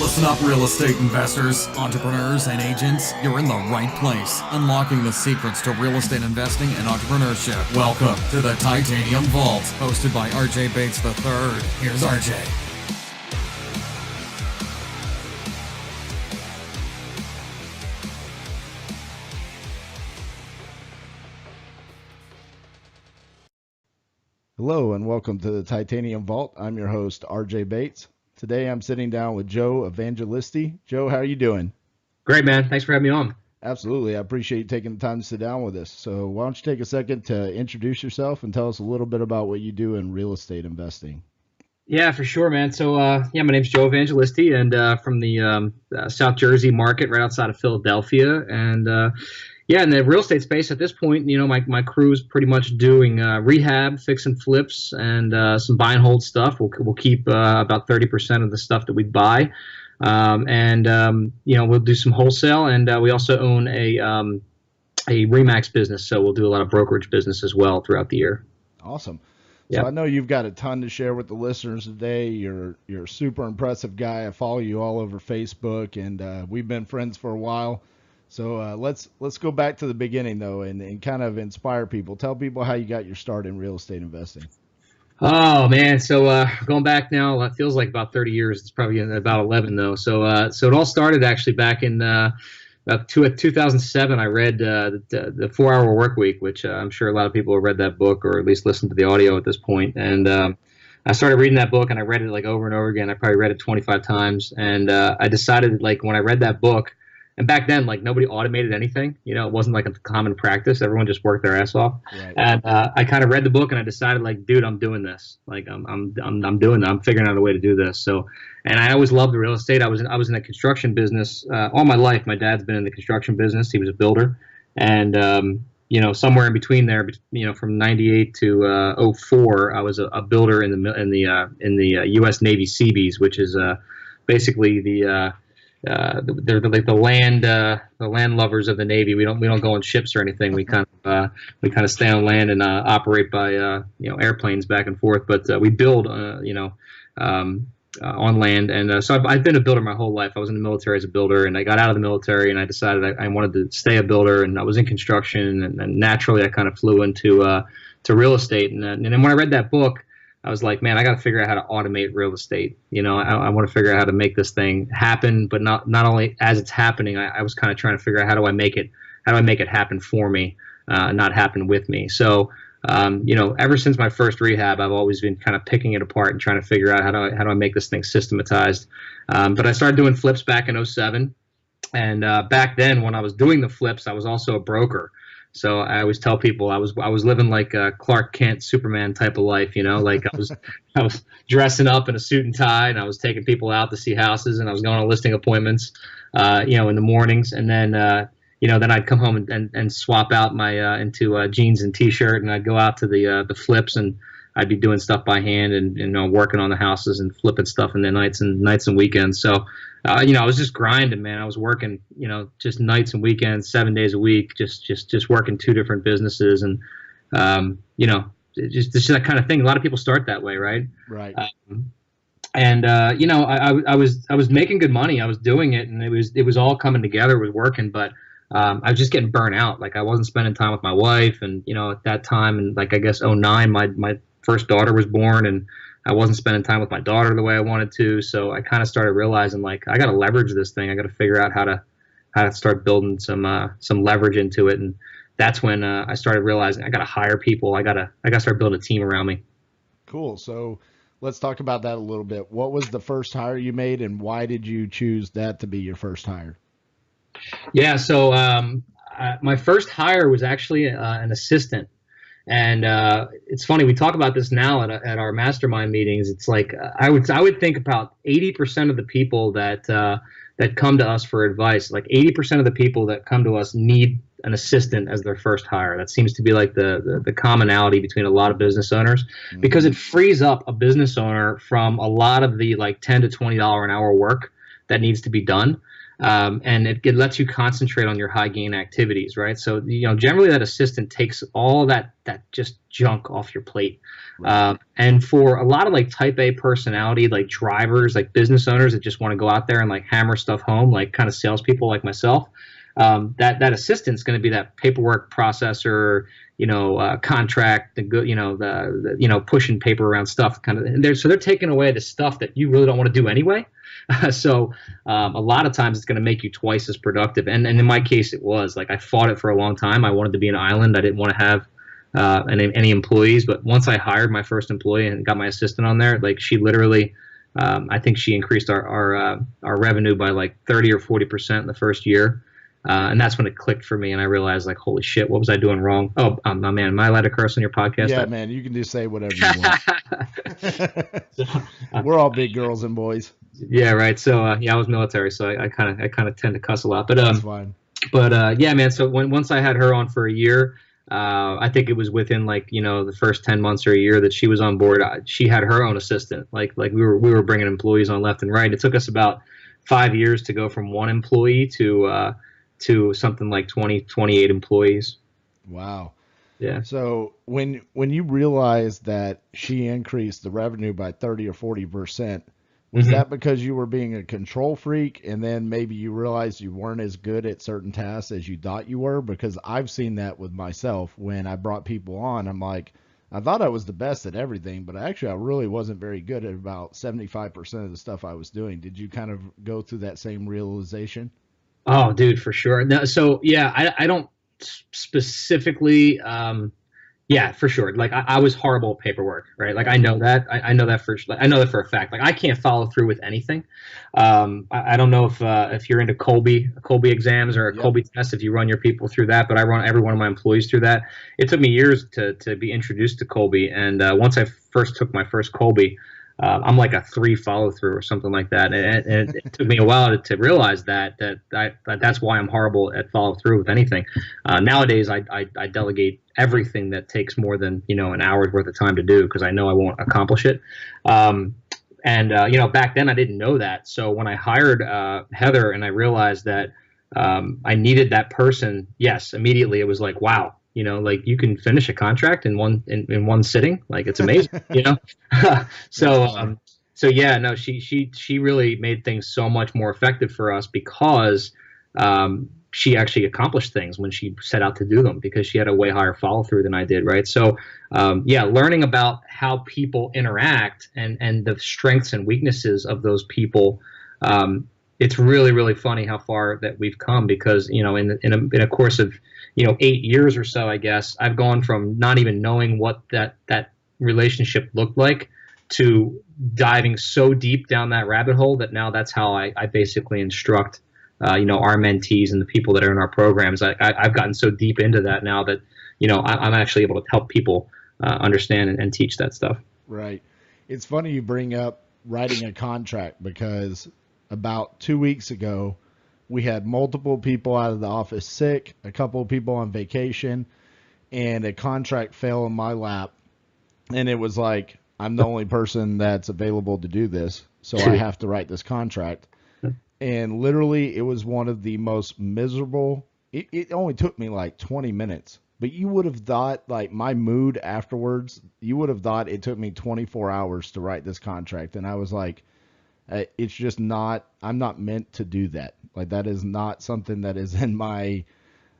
Listen up, real estate investors, entrepreneurs, and agents. You're in the right place. Unlocking the secrets to real estate investing and entrepreneurship. Welcome to the Titanium Vault, hosted by RJ Bates III. Here's RJ. Hello and welcome to the Titanium Vault. I'm your host, RJ Bates. Today I'm sitting down with Joe Evangelisti. Joe, how are you doing? Great, man. Thanks for having me on. Absolutely. I appreciate you taking the time to sit down with us. So why don't you take a second to introduce yourself and tell us a little bit about what you do in real estate investing? Yeah, for sure, man. So, my name's Joe Evangelisti, and from the South Jersey market right outside of Philadelphia. And in the real estate space at this point, my crew is pretty much doing rehab, fix and flips, and some buy and hold stuff. We'll keep about 30% of the stuff that we buy. We'll do some wholesale, and we also own a Remax business, so we'll do a lot of brokerage business as well throughout the year. Awesome. Yep. So I know you've got a ton to share with the listeners today. You're a super impressive guy. I follow you all over Facebook, and we've been friends for a while. So let's go back to the beginning, though, and kind of inspire people. Tell people how you got your start in real estate investing. Oh, man. So going back now, it feels like about 30 years. It's probably about 11, though. So it all started actually back in 2007. I read the 4-Hour Work Week, which I'm sure a lot of people have read that book or at least listened to the audio at this point. And I started reading that book, and I read it like over and over again. I probably read it 25 times. And I decided, like, when I read that book, and back then, like, nobody automated anything. It wasn't like a common practice. Everyone just worked their ass off. Right. And I kind of read the book, and I decided, like, dude, I'm doing this. Like, I'm doing that. I'm figuring out a way to do this. So, and I always loved real estate. I was in the construction business all my life. My dad's been in the construction business. He was a builder, and somewhere in between there, from '98 to '04, I was a builder in the U.S. Navy Seabees, which is basically they're like the land lovers of the Navy. We don't go on ships or anything. We kind of stay on land and operate by airplanes back and forth. But we build on land. And so I've been a builder my whole life. I was in the military as a builder, and I got out of the military, and I decided I wanted to stay a builder. And I was in construction, and naturally I kind of flew into to real estate. And then when I read that book, I was like, man, I got to figure out how to automate real estate. I want to figure out how to make this thing happen, but not only as it's happening. I was kind of trying to figure out how do I make it happen for me, not happen with me. So, ever since my first rehab, I've always been kind of picking it apart and trying to figure out how do I make this thing systematized. But I started doing flips back in '07, and back then when I was doing the flips, I was also a broker. So I always tell people I was living like a Clark Kent Superman type of life, like I was dressing up in a suit and tie, and I was taking people out to see houses, and I was going on listing appointments, in the mornings, and then then I'd come home and swap out my into jeans and t-shirt, and I'd go out to the flips, and I'd be doing stuff by hand and working on the houses and flipping stuff in the nights and weekends. So. I was just grinding, man. I was working, just nights and weekends, 7 days a week, just working 2 different businesses, and just that kind of thing. A lot of people start that way, right? Right. I was making good money. I was doing it, and it was all coming together. It was working, but I was just getting burnt out. Like, I wasn't spending time with my wife, and at that time, and like I guess '09, my first daughter was born, and I wasn't spending time with my daughter the way I wanted to, so I kind of started realizing, like, I got to leverage this thing. I got to figure out how to start building some leverage into it, and that's when I started realizing I got to hire people. I got to start building a team around me. Cool. So let's talk about that a little bit. What was the first hire you made, and why did you choose that to be your first hire? Yeah. So my first hire was actually an assistant. And it's funny, we talk about this now at our mastermind meetings. It's like I would think about 80% of the people that come to us for advice, like 80% of the people that come to us need an assistant as their first hire. That seems to be like the commonality between a lot of business owners, because it frees up a business owner from a lot of the like $10 to $20 an hour work that needs to be done. and it lets you concentrate on your high gain activities, right? So generally that assistant takes all that just junk off your plate. Right. And for a lot of like type A personality, like drivers, like business owners that just want to go out there and like hammer stuff home, like kind of salespeople like myself, that assistant's going to be that paperwork processor, contract, the pushing paper around stuff kind of. And they're taking away the stuff that you really don't want to do anyway. So a lot of times it's going to make you twice as productive. And in my case, it was like I fought it for a long time. I wanted to be an island. I didn't want to have any employees. But once I hired my first employee and got my assistant on there, like she literally, I think she increased our revenue by like 30 or 40% in the first year. And that's when it clicked for me, and I realized, like, holy shit, what was I doing wrong? Oh, my man, am I allowed to curse on your podcast? Yeah, man, you can just say whatever you want. We're all big girls and boys. Yeah, right. So, I was military, so I kind of tend to cuss a lot. But that's fine. But yeah, man. So once I had her on for a year, I think it was within like the first 10 months or a year that she was on board. She had her own assistant. Like we were bringing employees on left and right. It took us about 5 years to go from one employee to something like 28 employees. Wow. Yeah. So when you realized that she increased the revenue by 30 or 40%, was that because you were being a control freak and then maybe you realized you weren't as good at certain tasks as you thought you were? Because I've seen that with myself when I brought people on. I'm like, I thought I was the best at everything, but I really wasn't very good at about 75% of the stuff I was doing. Did you kind of go through that same realization? Oh, dude, for sure. No, so yeah, I don't specifically, yeah, for sure. Like I was horrible at paperwork, right? Like I know that. I know that for a fact. Like I can't follow through with anything. I don't know if you're into Colby exams or a Colby test, if you run your people through that, but I run every one of my employees through that. It took me years to be introduced to Colby, and once I first took my first Colby, I'm like a 3 follow through or something like that, and it took me a while to realize that's why I'm horrible at follow through with anything. Nowadays, I delegate everything that takes more than an hour's worth of time to do because I know I won't accomplish it. Back then I didn't know that, so when I hired Heather and I realized that I needed that person, yes, immediately it was like, wow. Like you can finish a contract in one sitting. Like it's amazing, So yeah, no, she really made things so much more effective for us because she actually accomplished things when she set out to do them because she had a way higher follow through than I did, right? So yeah, learning about how people interact and the strengths and weaknesses of those people. It's really, really funny how far that we've come because, in a course of, 8 years or so, I guess, I've gone from not even knowing what that relationship looked like to diving so deep down that rabbit hole that now that's how I basically instruct, our mentees and the people that are in our programs. I've gotten so deep into that now that, I'm actually able to help people understand and teach that stuff. Right. It's funny you bring up writing a contract because about 2 weeks ago, we had multiple people out of the office sick, a couple of people on vacation, and a contract fell in my lap. And it was like, I'm the only person that's available to do this, so I have to write this contract. And literally, it was one of the most miserable. It only took me like 20 minutes. But you would have thought, like, my mood afterwards, you would have thought it took me 24 hours to write this contract. And I was like, it's just not, I'm not meant to do that. Like that is not something that is in my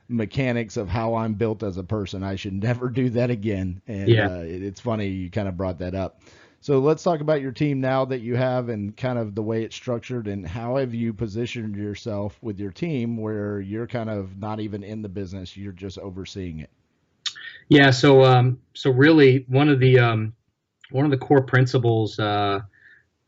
mechanics of how I'm built as a person. I should never do that again. And it's funny you kind of brought that up. So let's talk about your team now that you have and kind of the way it's structured and how have you positioned yourself with your team where you're kind of not even in the business, you're just overseeing it. Yeah. So really one of the core principles,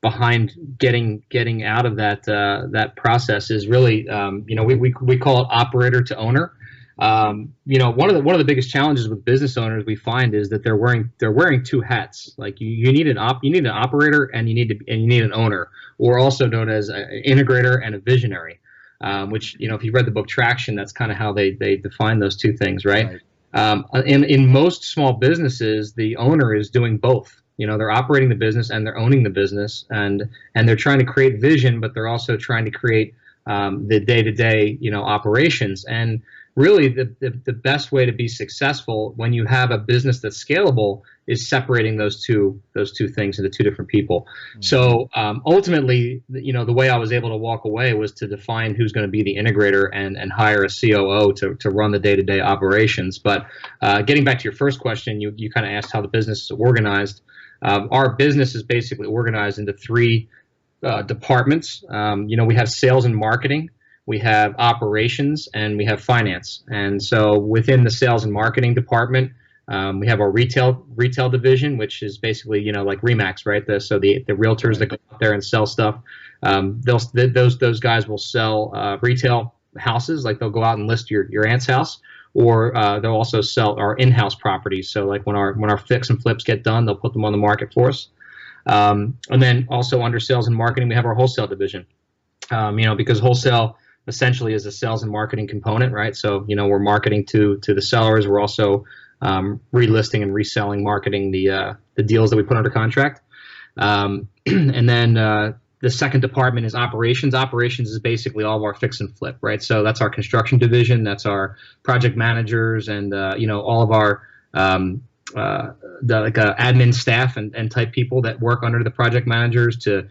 behind getting out of that process is really we call it operator to owner. One of the biggest challenges with business owners we find is that they're wearing 2 hats. Like you need an operator and you need an owner, or also known as an integrator and a visionary. Which if you read the book Traction, that's kind of how they define those 2 things, right? In most small businesses, the owner is doing both. They're operating the business and they're owning the business, and they're trying to create vision, but they're also trying to create the day-to-day, operations. And really, the best way to be successful when you have a business that's scalable is separating those two things into two different people. Mm-hmm. So ultimately, the way I was able to walk away was to define who's going to be the integrator and hire a COO to run the day-to-day operations. But getting back to your first question, you kind of asked how the business is organized. Our business is basically organized into three departments. We have sales and marketing, we have operations, and we have finance. And so within the sales and marketing department, we have our retail division, which is basically, like Remax, right? The realtors that go out there and sell stuff. Those guys will sell retail houses, like they'll go out and list your aunt's house, or they'll also sell our in-house properties. So like when our fix and flips get done, they'll put them on the market for us. And then also under sales and marketing, we have our wholesale division. Because wholesale essentially is a sales and marketing component, right? So, we're marketing to the sellers. We're also relisting and reselling, marketing the deals that we put under contract. And then the second department is operations. Operations is basically all of our fix and flip, right? So that's our construction division. That's our project managers and, all of our admin staff and type people that work under the project managers to,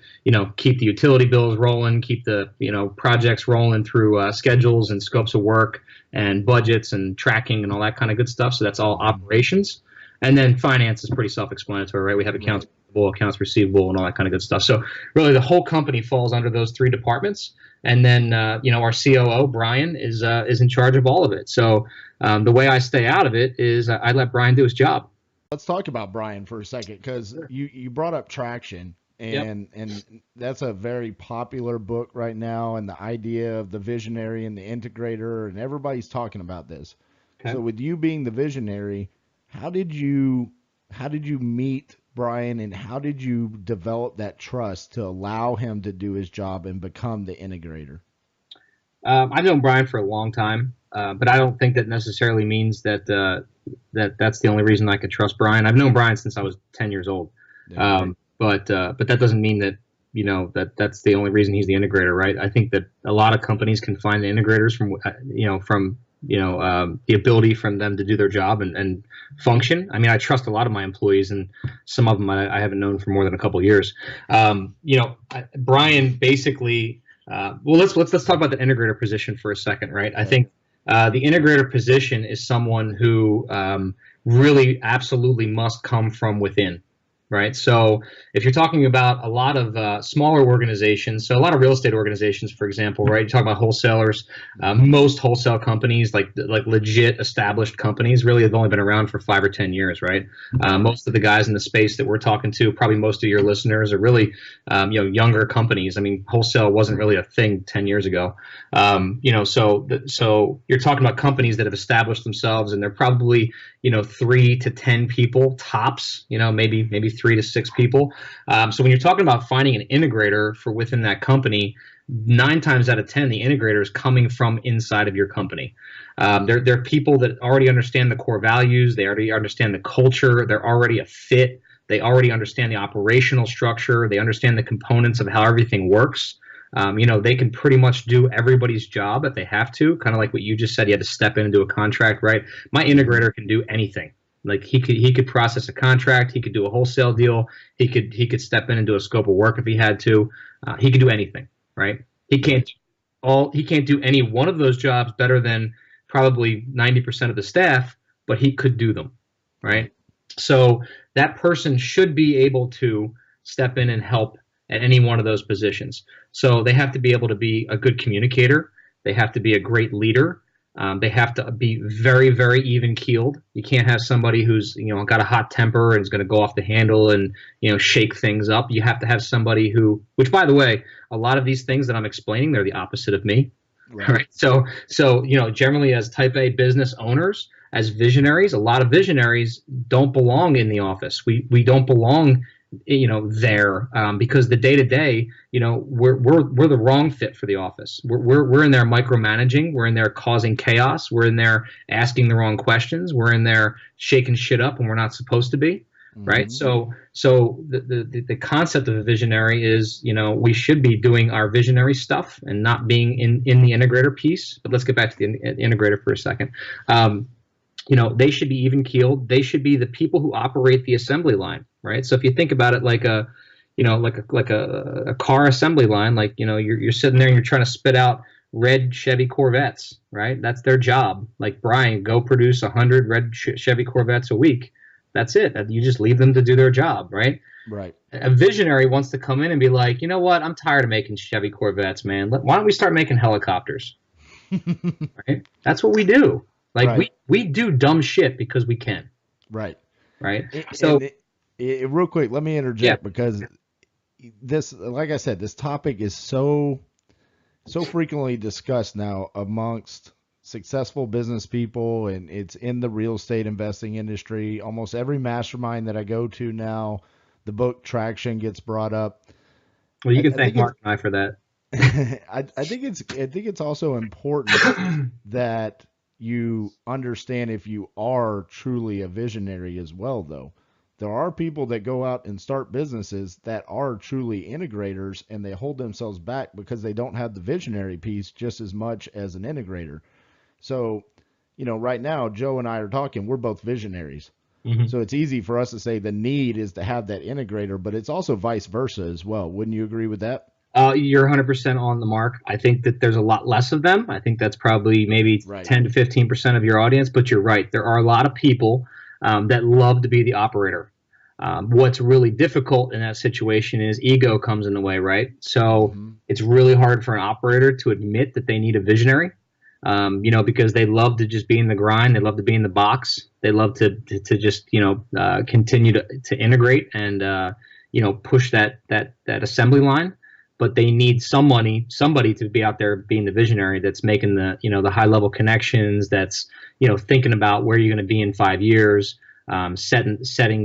keep the utility bills rolling, keep the, projects rolling through schedules and scopes of work and budgets and tracking and all that kind of good stuff. So that's all operations. And then finance is pretty self-explanatory, right? We have accounts payable, accounts receivable, and all that kind of good stuff. So really the whole company falls under those three departments. And then, our COO, Brian, is in charge of all of it. So the way I stay out of it is I let Brian do his job. Let's talk about Brian for a second, because you brought up Traction, and that's a very popular book right now, and the idea of the visionary and the integrator, and everybody's talking about this. Okay. So with you being the visionary, how did you meet Brian, and how did you develop that trust to allow him to do his job and become the integrator? I've known Brian for a long time, but I don't think that necessarily means that that's the only reason I could trust Brian. I've known Brian since I was 10 years old, but that doesn't mean that that's the only reason he's the integrator, right? I think that a lot of companies can find the integrators from the ability from them to do their job and function. I mean, I trust a lot of my employees, and some of them I haven't known for more than a couple of years. Brian basically. Let's talk about the integrator position for a second, right? I think the integrator position is someone who really absolutely must come from within, right? So if you're talking about a lot of smaller organizations, so a lot of real estate organizations, for example, right? You talk about wholesalers. Most wholesale companies, like legit established companies, really have only been around for 5 or 10 years, right? Most of the guys in the space that we're talking to, probably most of your listeners, are really younger companies. I mean, wholesale wasn't really a thing 10 years ago. So you're talking about companies that have established themselves, and they're probably 3 to 10 people tops. Maybe 3 to 6 people. So when you're talking about finding an integrator for within that company, 9 times out of 10, the integrator is coming from inside of your company. They're people that already understand the core values. They already understand the culture. They're already a fit. They already understand the operational structure. They understand the components of how everything works. They can pretty much do everybody's job if they have to, kind of like what you just said. You had to step into a contract, right? My integrator can do anything. Like he could process a contract, he could do a wholesale deal, he could step in and do a scope of work if he had to. He could do anything, right? He can't do any one of those jobs better than probably 90% of the staff, but he could do them, right? So that person should be able to step in and help at any one of those positions. So they have to be able to be a good communicator. They have to be a great leader. They have to be very, very even keeled. You can't have somebody who's, got a hot temper and is going to go off the handle and, shake things up. You have to have somebody who, which by the way, a lot of these things that I'm explaining, they're the opposite of me. Right. So, generally as type A business owners, as visionaries, a lot of visionaries don't belong in the office. We don't belong there because the day to day, we're the wrong fit for the office. We're in there micromanaging. We're in there causing chaos. We're in there asking the wrong questions. We're in there shaking shit up when we're not supposed to be. right? So the concept of a visionary is, we should be doing our visionary stuff and not being in the integrator piece. But let's get back to the integrator for a second. They should be even keeled. They should be the people who operate the assembly line, right? So if you think about it like a car assembly line, like, you're sitting there and you're trying to spit out red Chevy Corvettes, right? That's their job. Like, Brian, go produce 100 red Chevy Corvettes a week. That's it. You just leave them to do their job, right? Right. A visionary wants to come in and be like, you know what? I'm tired of making Chevy Corvettes, man. Why don't we start making helicopters? Right? That's what we do. Like, right. we do dumb shit because we can. Right. Right. Real quick, let me interject because this, like I said, this topic is so frequently discussed now amongst successful business people, and it's in the real estate investing industry. Almost every mastermind that I go to now, the book Traction gets brought up. Well, you can thank Mark and I for that. I think it's also important that you understand if you are truly a visionary as well, though. There are people that go out and start businesses that are truly integrators, and they hold themselves back because they don't have the visionary piece just as much as an integrator. So, right now, Joe and I are talking, we're both visionaries. Mm-hmm. So it's easy for us to say the need is to have that integrator, but it's also vice versa as well. Wouldn't you agree with that? You're 100% on the mark. I think that there's a lot less of them. I think that's probably maybe 10 to 15% of your audience, but you're right. There are a lot of people that love to be the operator. What's really difficult in that situation is ego comes in the way, right? So it's really hard for an operator to admit that they need a visionary, because they love to just be in the grind. They love to be in the box. They love to just, continue to integrate and, push that assembly line. But they need somebody to be out there being the visionary that's making the, the high level connections, that's, thinking about where you're going to be in 5 years, setting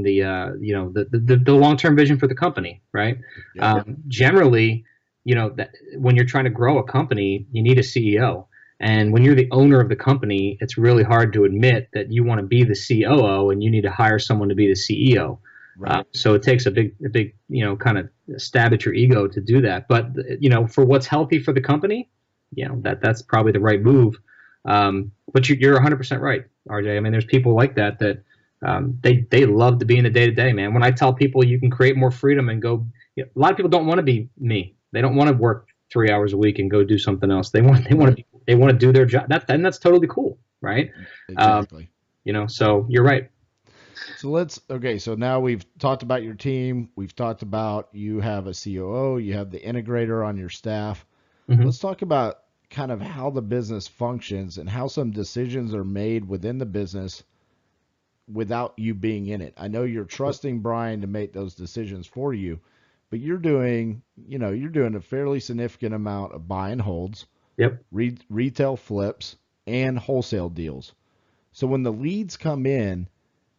the long-term vision for the company, right? Yeah. Generally, that when you're trying to grow a company, you need a CEO. And when you're the owner of the company, it's really hard to admit that you want to be the COO and you need to hire someone to be the CEO. Right. So it takes a big, kind of stab at your ego to do that. But, for what's healthy for the company, that's probably the right move. But you're 100% right, RJ. I mean, there's people like that they love to be in the day-to-day, man. When I tell people you can create more freedom and go, a lot of people don't want to be me. They don't want to work 3 hours a week and go do something else. They want to do their job. That's totally cool, right? Exactly. So you're right. So now we've talked about your team. We've talked about you have a COO, you have the integrator on your staff. Mm-hmm. Let's talk about kind of how the business functions and how some decisions are made within the business without you being in it. I know you're trusting Brian to make those decisions for you, but you're doing a fairly significant amount of buy and holds, retail flips, and wholesale deals. So when the leads come in,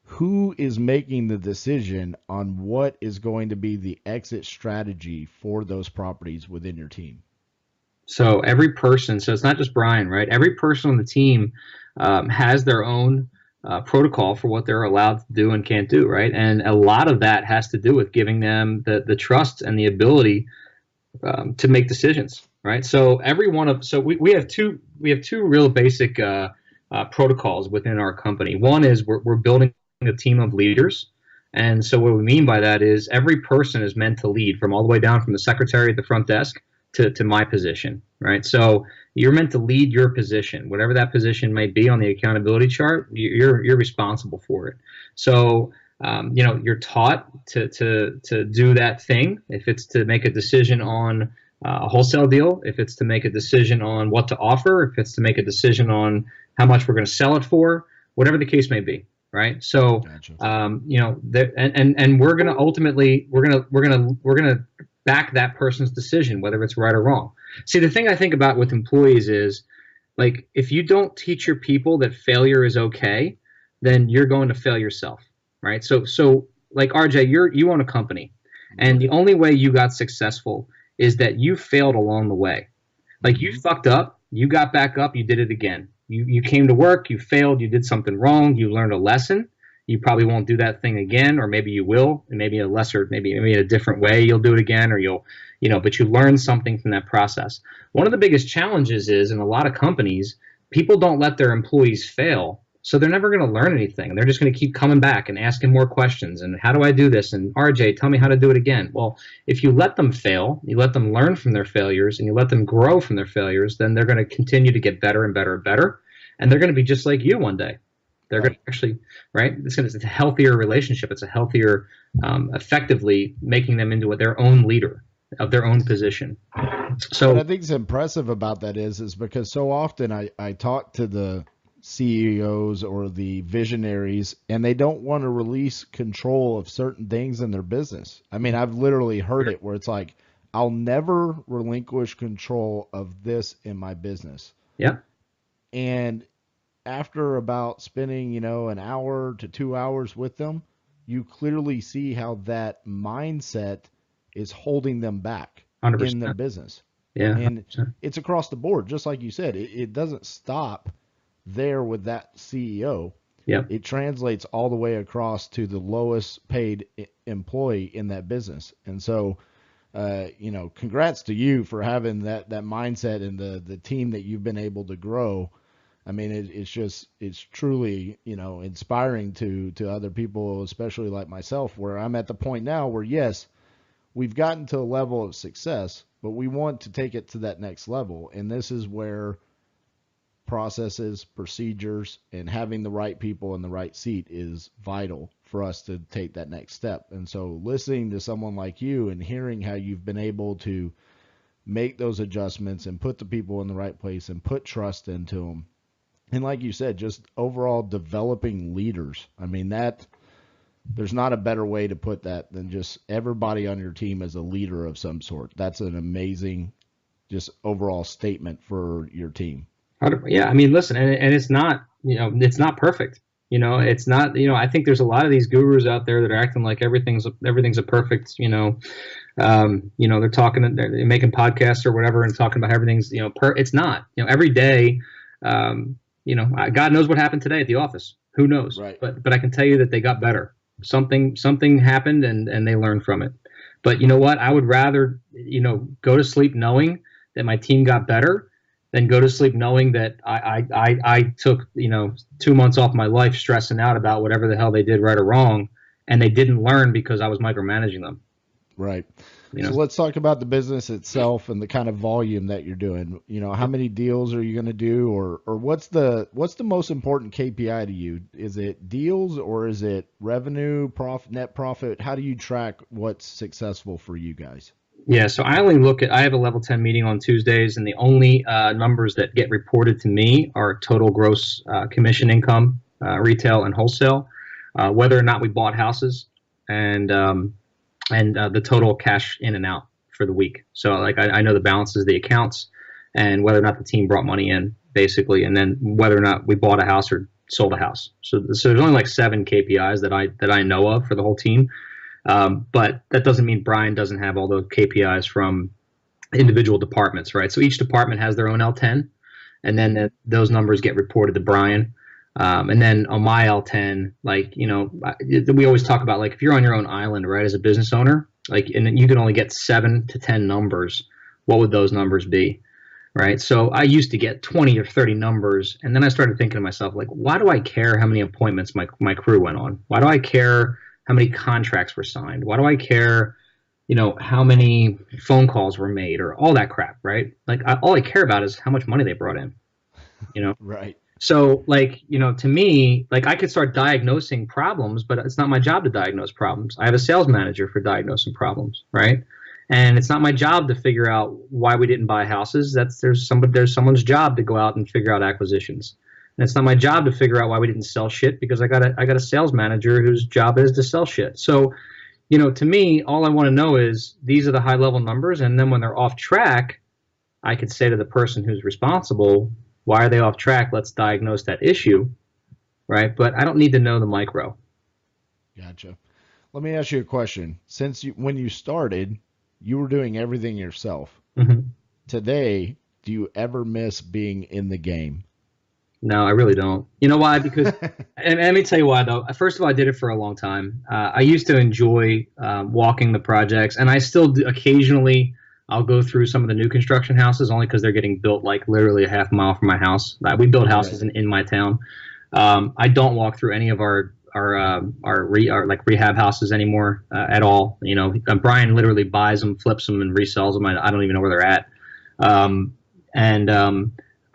who is making the decision on what is going to be the exit strategy for those properties within your team? So every person, so it's not just Brian, right? Every person on the team has their own protocol for what they're allowed to do and can't do, right? And a lot of that has to do with giving them the trust and the ability to make decisions, right? So we have two real basic protocols within our company. One is we're building a team of leaders. And so what we mean by that is every person is meant to lead, from all the way down from the secretary at the front desk to my position, right? So you're meant to lead your position, whatever that position may be on the accountability chart. You're responsible for it. So you're taught to do that thing. If it's to make a decision on a wholesale deal, if it's to make a decision on what to offer, if it's to make a decision on how much we're going to sell it for, whatever the case may be. Right. So, gotcha. And we're going to ultimately, we're going to back that person's decision, whether it's right or wrong. See, the thing I think about with employees is, like, if you don't teach your people that failure is okay, then you're going to fail yourself. Right. So like RJ, you own a company, and the only way you got successful is that you failed along the way. Like, you fucked up, you got back up, you did it again. You came to work, you failed, you did something wrong, you learned a lesson, You probably won't do that thing again, or maybe you will, and maybe maybe in a different way you'll do it again, or but you learn something from that process. One of the biggest challenges is in a lot of companies, people don't let their employees fail. So they're never going to learn anything. They're just going to keep coming back and asking more questions. And how do I do this? And RJ, tell me how to do it again. Well, if you let them fail, you let them learn from their failures, and you let them grow from their failures, then they're going to continue to get better and better and better. And they're going to be just like you one day. They're going to actually, right? It's a healthier relationship. It's a healthier, effectively making them into their own leader of their own position. So what I think is impressive about that is because so often I talk to the CEOs or the visionaries, and they don't want to release control of certain things in their business. I mean, I've literally heard it where it's like, I'll never relinquish control of this in my business. Yeah. And after about spending, an hour to 2 hours with them, you clearly see how that mindset is holding them back 100%. in their business. Yeah. 100%. And it's across the board, just like you said. It doesn't stop there with that CEO. Yep. It translates all the way across to the lowest paid employee in that business. And so, congrats to you for having that mindset and the team that you've been able to grow. I mean, it's truly, inspiring to other people, especially like myself, where I'm at the point now where, yes, we've gotten to a level of success, but we want to take it to that next level. And this is where processes, procedures, and having the right people in the right seat is vital for us to take that next step. And so listening to someone like you and hearing how you've been able to make those adjustments and put the people in the right place and put trust into them. And like you said, just overall developing leaders. I mean, there's not a better way to put that than just everybody on your team as a leader of some sort. That's an amazing just overall statement for your team. Yeah, I mean, listen, and it's not, it's not perfect. It's not, I think there's a lot of these gurus out there that are acting like everything's a perfect, they're talking, they're making podcasts or whatever and talking about everything's, it's not, every day, God knows what happened today at the office. Who knows? Right. But I can tell you that they got better. Something happened and they learned from it. But you know what? I would rather, go to sleep knowing that my team got better than go to sleep knowing that I took 2 months off my life stressing out about whatever the hell they did right or wrong, and they didn't learn because I was micromanaging them. Right. So let's talk about the business itself and the kind of volume that you're doing. How many deals are you going to do, or what's the most important KPI to you? Is it deals or is it revenue, net profit? How do you track what's successful for you guys? Yeah, so I have a level 10 meeting on Tuesdays, and the only numbers that get reported to me are total gross commission income, retail and wholesale, whether or not we bought houses, and the total cash in and out for the week. So I know the balances of the accounts and whether or not the team brought money in, basically, and then whether or not we bought a house or sold a house. So there's only 7 KPIs that I know of for the whole team. But that doesn't mean Brian doesn't have all those KPIs from individual departments, right? So each department has their own L10, and then those numbers get reported to Brian. And then on my L10, we always talk about, if you're on your own island, right, as a business owner, and you can only get 7 to 10 numbers, what would those numbers be, right? So I used to get 20 or 30 numbers, and then I started thinking to myself, why do I care how many appointments my crew went on? Why do I care how many contracts were signed? Why do I care, how many phone calls were made or all that crap, right? All I care about is how much money they brought in, Right. So to me, I could start diagnosing problems, but it's not my job to diagnose problems. I have a sales manager for diagnosing problems, right? And it's not my job to figure out why we didn't buy houses. There's someone's job to go out and figure out acquisitions. And it's not my job to figure out why we didn't sell shit, because I got a sales manager whose job is to sell shit. So, to me, all I want to know is these are the high level numbers. And then when they're off track, I could say to the person who's responsible, why are they off track? Let's diagnose that issue, right? But I don't need to know the micro. Gotcha. Let me ask you a question. When you started, you were doing everything yourself. Mm-hmm. Today, do you ever miss being in the game? No, I really don't. You know why? Because, and let me tell you why though. First of all, I did it for a long time. I used to enjoy walking the projects, and I still do, occasionally. I'll go through some of the new construction houses only because they're getting built like literally a half mile from my house. We build houses in my town. I don't walk through any of our like rehab houses anymore at all. You know, Brian literally buys them, flips them, and resells them. I don't even know where they're at. And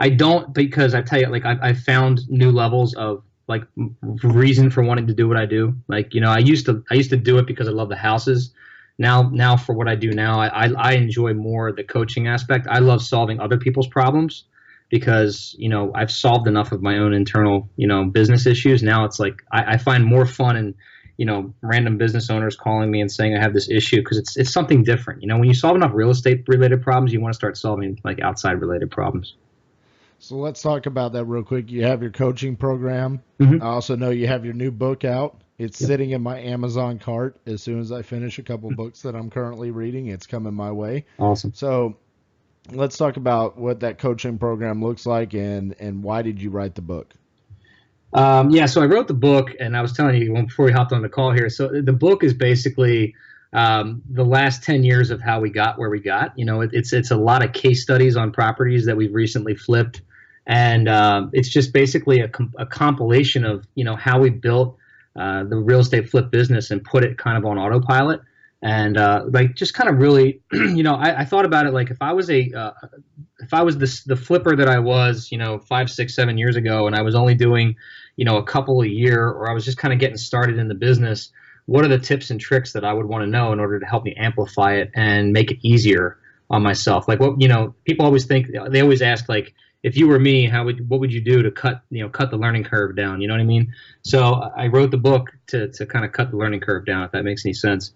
I don't, because I tell you, like I found new levels of like reason for wanting to do what I do. Like, you know, I used to do it because I love the houses. Now for what I do now, I enjoy more the coaching aspect. I love solving other people's problems because, you know, I've solved enough of my own internal, you know, business issues. Now it's like I find more fun in, you know, random business owners calling me and saying I have this issue because it's something different. You know, when you solve enough real estate related problems, you want to start solving like outside related problems. So let's talk about that real quick. You have your coaching program. Mm-hmm. I also know you have your new book out. It's sitting in my Amazon cart. As soon as I finish a couple books that I'm currently reading, it's coming my way. Awesome. So let's talk about what that coaching program looks like and why did you write the book? So I wrote the book, and I was telling you before we hopped on the call here. So the book is basically the last 10 years of how we got where we got. You know, it's a lot of case studies on properties that we've recently flipped. And it's just basically a compilation of, you know, how we built the real estate flip business and put it kind of on autopilot. And like just kind of really, you know, I thought about it like if I was the flipper that I was, you know, 5, 6, 7 years ago, and I was only doing, you know, a couple a year, or I was just kind of getting started in the business, what are the tips and tricks that I would want to know in order to help me amplify it and make it easier on myself? Like what, you know, people always think, they always ask like, if you were me, what would you do to cut the learning curve down? You know what I mean? So I wrote the book to kind of cut the learning curve down, if that makes any sense.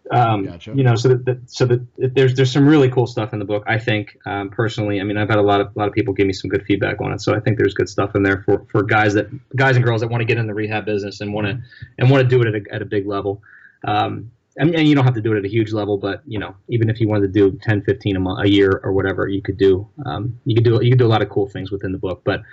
Gotcha. You know, so that there's some really cool stuff in the book. I think personally, I mean, I've had a lot of people give me some good feedback on it. So I think there's good stuff in there for guys and girls that want to get in the rehab business and want to do it at a big level. And you don't have to do it at a huge level, but you know, even if you wanted to do 10, 15 a year or whatever, you could do a lot of cool things within the book. But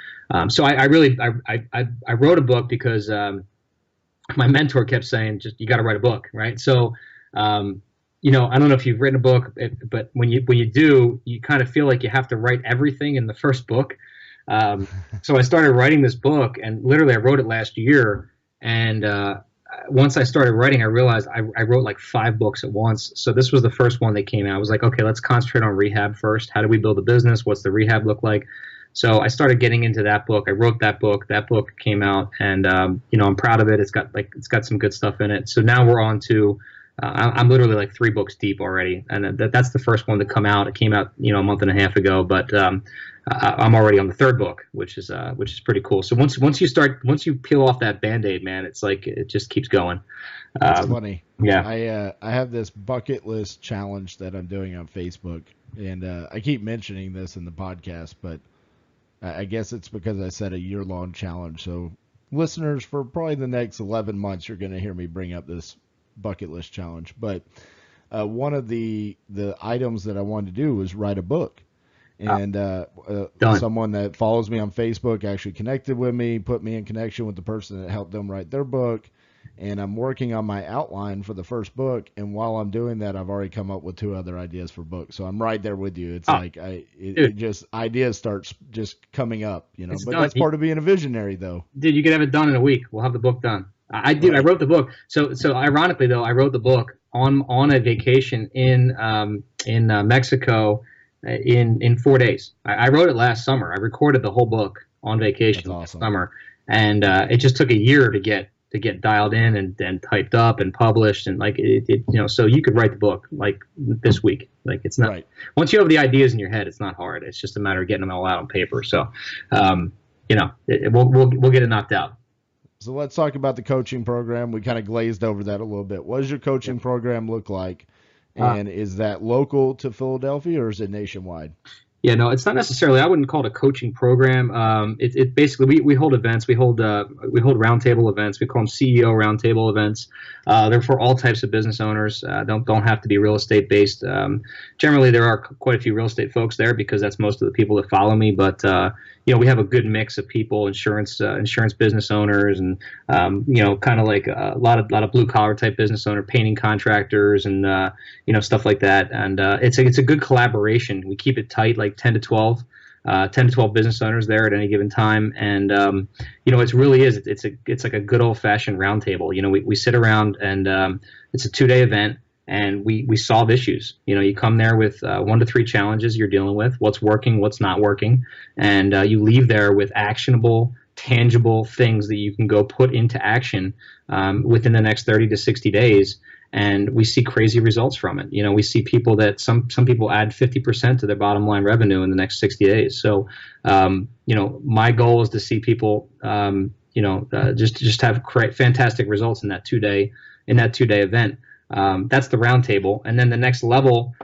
so I wrote a book because my mentor kept saying, just you got to write a book, right? So you know, I don't know if you've written a book, but when you do, you kind of feel like you have to write everything in the first book. So I started writing this book, and literally I wrote it last year, and once I started writing, I realized I wrote like 5 books at once. So this was the first one that came out. I was like, okay, let's concentrate on rehab first. How do we build a business? What's the rehab look like? So I started getting into that book. I wrote that book. That book came out, and you know, I'm proud of it. It's got some good stuff in it. So now we're on to I'm literally like 3 books deep already, and that's the first one to come out. It came out, you know, a month and a half ago, but I'm already on the 3rd book, which is pretty cool. So once you peel off that Band-Aid, man, it's like it just keeps going. That's funny. Yeah. I have this bucket list challenge that I'm doing on Facebook, and I keep mentioning this in the podcast, but I guess it's because I set a year-long challenge. So listeners, for probably the next 11 months, you're going to hear me bring up this bucket list challenge. But one of the items that I wanted to do was write a book. And someone that follows me on Facebook actually connected with me, put me in connection with the person that helped them write their book. And I'm working on my outline for the first book. And while I'm doing that, I've already come up with 2 other ideas for books. So I'm right there with you. It's it just ideas starts just coming up, you know. But that's part of being a visionary, though. Dude, you could have it done in a week. We'll have the book done. I did. Right. I wrote the book. So ironically, though, I wrote the book on a vacation in Mexico in 4 days. I wrote it last summer. I recorded the whole book on vacation last summer, and it just took a year to get dialed in and typed up and published, and like it you know. So you could write the book like this week. Like it's not once you have the ideas in your head, it's not hard. It's just a matter of getting them all out on paper. So you know, we'll get it knocked out. So let's talk about the coaching program. We kind of glazed over that a little bit. What does your coaching program look like? And is that local to Philadelphia or is it nationwide? Yeah, no, it's not necessarily. I wouldn't call it a coaching program. It basically we hold events. We hold roundtable events. We call them CEO roundtable events. They're for all types of business owners. Don't have to be real estate based. Generally, there are quite a few real estate folks there because that's most of the people that follow me. But we have a good mix of people, insurance business owners, and kind of like a lot of blue collar type business owner, painting contractors, and stuff like that. And it's a good collaboration. We keep it tight, like 10 to 12 business owners there at any given time. And it really is. It's like a good old fashioned roundtable. We sit around, and it's a 2-day event. And we solve issues. You come there with 1 to 3 challenges you're dealing with, what's working, what's not working, and you leave there with actionable, tangible things that you can go put into action within the next 30 to 60 days. And we see crazy results from it. We see people that some people add 50% to their bottom line revenue in the next 60 days. So, my goal is to see people, just have fantastic results in that 2-day event. That's the roundtable. And then the next level,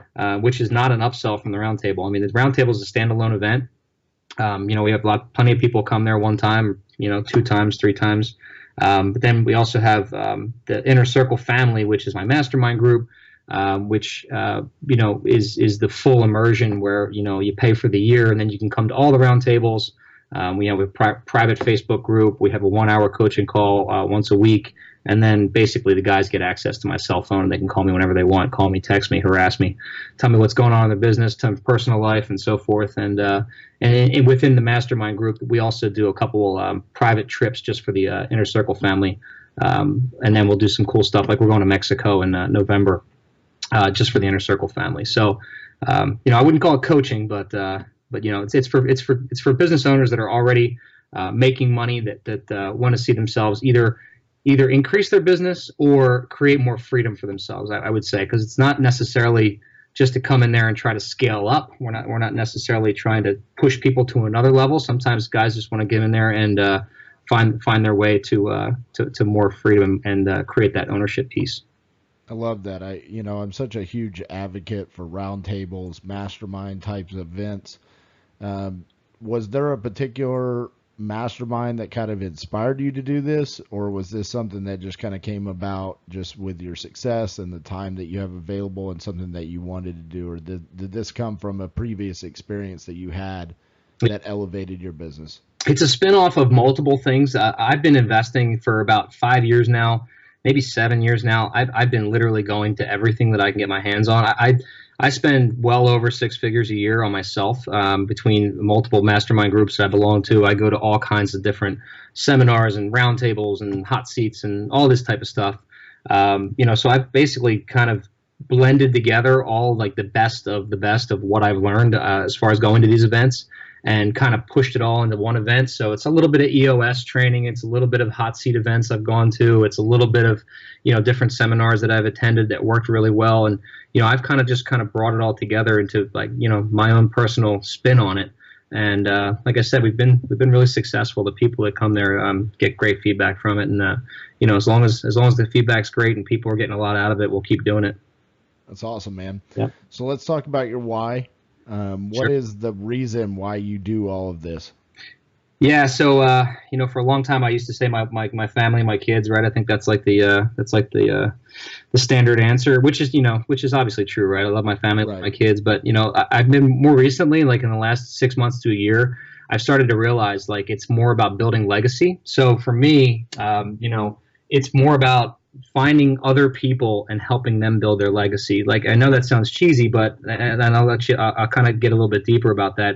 which is not an upsell from the roundtable. I mean, the roundtable is a standalone event. We have plenty of people come there 1 time, 2 times, 3 times. But then we also have the Inner Circle family, which is my mastermind group, which is the full immersion where you pay for the year and then you can come to all the roundtables. We have a private Facebook group. We have a 1-hour coaching call once a week. And then basically the guys get access to my cell phone and they can call me whenever they want, call me, text me, harass me, tell me what's going on in their business, tell me personal life and so forth. And within the mastermind group, we also do a couple private trips just for the Inner Circle family. And then we'll do some cool stuff. Like we're going to Mexico in November just for the Inner Circle family. So, I wouldn't call it coaching, but it's for business owners that are already making money that want to see themselves either increase their business or create more freedom for themselves. I would say, because it's not necessarily just to come in there and try to scale up. We're not necessarily trying to push people to another level. Sometimes guys just want to get in there and find their way to more freedom and create that ownership piece. I love that. I'm such a huge advocate for roundtables, mastermind types of events. Was there a particular mastermind that kind of inspired you to do this, or was this something that just kind of came about just with your success and the time that you have available and something that you wanted to do, or did this come from a previous experience that you had that elevated your business? It's a spin-off of multiple things. I've been investing for about 5 years now, maybe 7 years now. I've been literally going to everything that I can get my hands on. I spend well over 6 figures a year on myself between multiple mastermind groups that I belong to. I go to all kinds of different seminars and roundtables and hot seats and all this type of stuff. So I've basically kind of blended together all like the best of what I've learned as far as going to these events, and kind of pushed it all into one event. So it's a little bit of EOS training. It's a little bit of hot seat events I've gone to. It's a little bit of, different seminars that I've attended that worked really well. And, I've kind of brought it all together into like, my own personal spin on it. And like I said, we've been really successful. The people that come there get great feedback from it. And, as long as the feedback's great and people are getting a lot out of it, we'll keep doing it. That's awesome, man. Yeah. So let's talk about your why. What is the reason why you do all of this? Yeah, so for a long time I used to say my family, my kids, right? I think that's like the standard answer, which is obviously true, right? I love my family, right. My kids, but I've been more recently, like in the last 6 months to a year, I've started to realize like it's more about building legacy. So for me, it's more about finding other people and helping them build their legacy. Like, I know that sounds cheesy, but, and I'll kind of get a little bit deeper about that.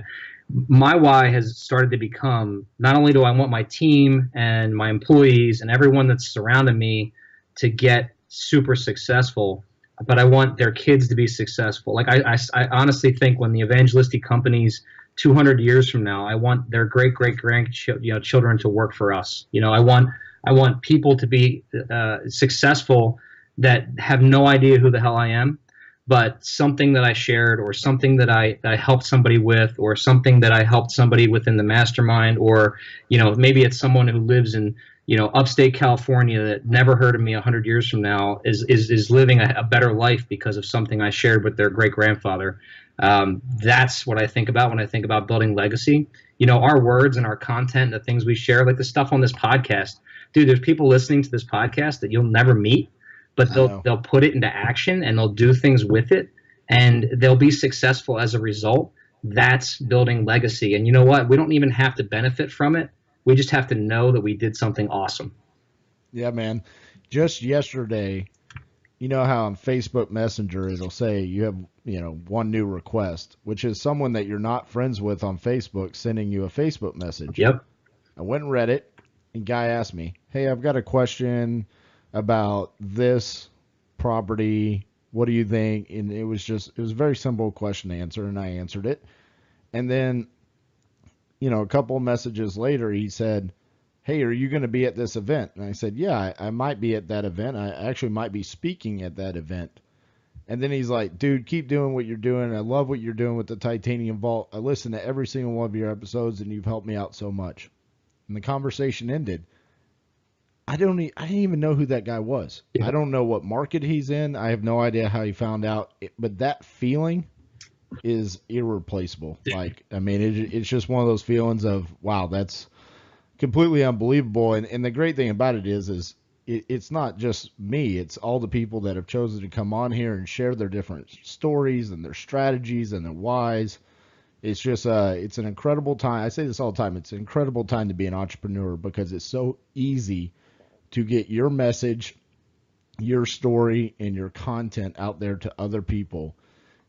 My why has started to become, not only do I want my team and my employees and everyone that's surrounding me to get super successful, but I want their kids to be successful. Like I honestly think when the Evangelisti companies 200 years from now, I want their grandchildren to work for us. I want people to be successful that have no idea who the hell I am, but something that I shared, or something that I helped somebody with, or something that I helped somebody within the mastermind, or maybe it's someone who lives in upstate California that never heard of me 100 years from now is living a better life because of something I shared with their great grandfather. That's what I think about when I think about building legacy. You know, our words and our content, the things we share, like the stuff on this podcast. Dude, there's people listening to this podcast that you'll never meet, but they'll put it into action and they'll do things with it, and they'll be successful as a result. That's building legacy. And you know what? We don't even have to benefit from it. We just have to know that we did something awesome. Yeah, man. Just yesterday, you know how on Facebook Messenger it'll say you have, one new request, which is someone that you're not friends with on Facebook sending you a Facebook message. Yep. I went and read it, and guy asked me, "Hey, I've got a question about this property. What do you think?" And it was a very simple question to answer, and I answered it. And then, a couple of messages later, he said, "Hey, are you going to be at this event?" And I said, "Yeah, I might be at that event. I actually might be speaking at that event." And then he's like, "Dude, keep doing what you're doing. I love what you're doing with the Titanium Vault. I listen to every single one of your episodes, and you've helped me out so much." And the conversation ended. I didn't even know who that guy was. Yeah. I don't know what market he's in. I have no idea how he found out. But that feeling is irreplaceable. It's just one of those feelings of, wow, that's completely unbelievable. And the great thing about it is it's not just me. It's all the people that have chosen to come on here and share their different stories and their strategies and their whys. It's just it's an incredible time. I say this all the time. It's an incredible time to be an entrepreneur because it's so easy to get your message, your story, and your content out there to other people,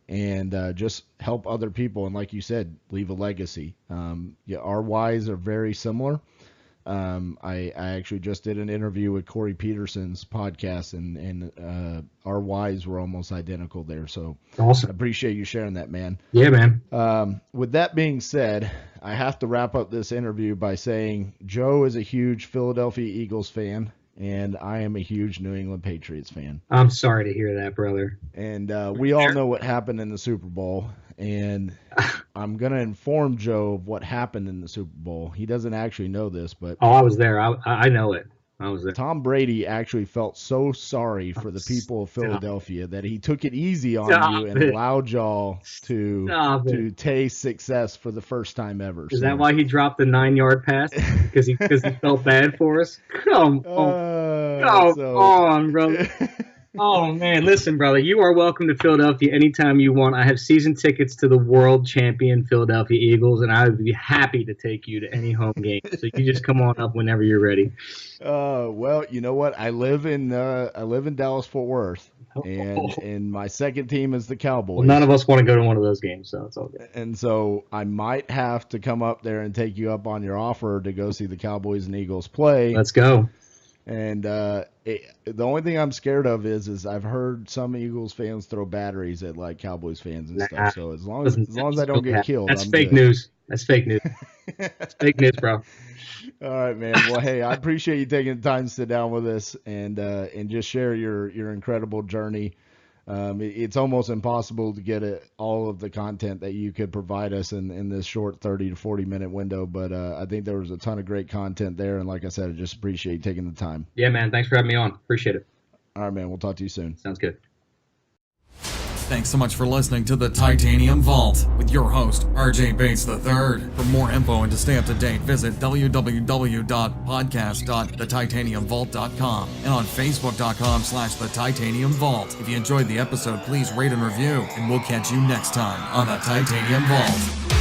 and just help other people. And like you said, leave a legacy. Our whys are very similar. I actually just did an interview with Corey Peterson's podcast, and our whys were almost identical there. So awesome. I appreciate you sharing that, man. Yeah, man. With that being said, I have to wrap up this interview by saying Joe is a huge Philadelphia Eagles fan, and I am a huge New England Patriots fan. I'm sorry to hear that, brother. And we all know what happened in the Super Bowl, and I'm going to inform Joe of what happened in the Super Bowl. He doesn't actually know this, but... Oh, I was there. I know it. I was there. Tom Brady actually felt so sorry for the people of Philadelphia that he took it easy on you and allowed y'all to taste success for the first time ever. Is that why he dropped the 9-yard pass? Because he felt bad for us? Come on, brother. Oh, man. Listen, brother, you are welcome to Philadelphia anytime you want. I have season tickets to the world champion Philadelphia Eagles, and I would be happy to take you to any home game. So you just come on up whenever you're ready. Well, you know what? I live in Dallas-Fort Worth, and my second team is the Cowboys. Well, none of us want to go to one of those games, so it's all good. And so I might have to come up there and take you up on your offer to go see the Cowboys and Eagles play. Let's go. And the only thing I'm scared of is I've heard some Eagles fans throw batteries at like Cowboys fans and stuff. So as long as I don't get killed, that's I'm fake good. news. That's fake news. That's fake news, bro. All right, man. Well, hey, I appreciate you taking the time to sit down with us and just share your incredible journey. It's almost impossible to get all of the content that you could provide us in this short 30 to 40 minute window, but I think there was a ton of great content there, and like I said, I just appreciate you taking the time. Yeah, man. Thanks for having me on. Appreciate it. All right, man. We'll talk to you soon. Sounds good. Thanks so much for listening to the Titanium Vault with your host, RJ Bates III. For more info and to stay up to date, visit www.podcast.thetitaniumvault.com and on facebook.com/The Titanium Vault. If you enjoyed the episode, please rate and review, and we'll catch you next time on the Titanium Vault.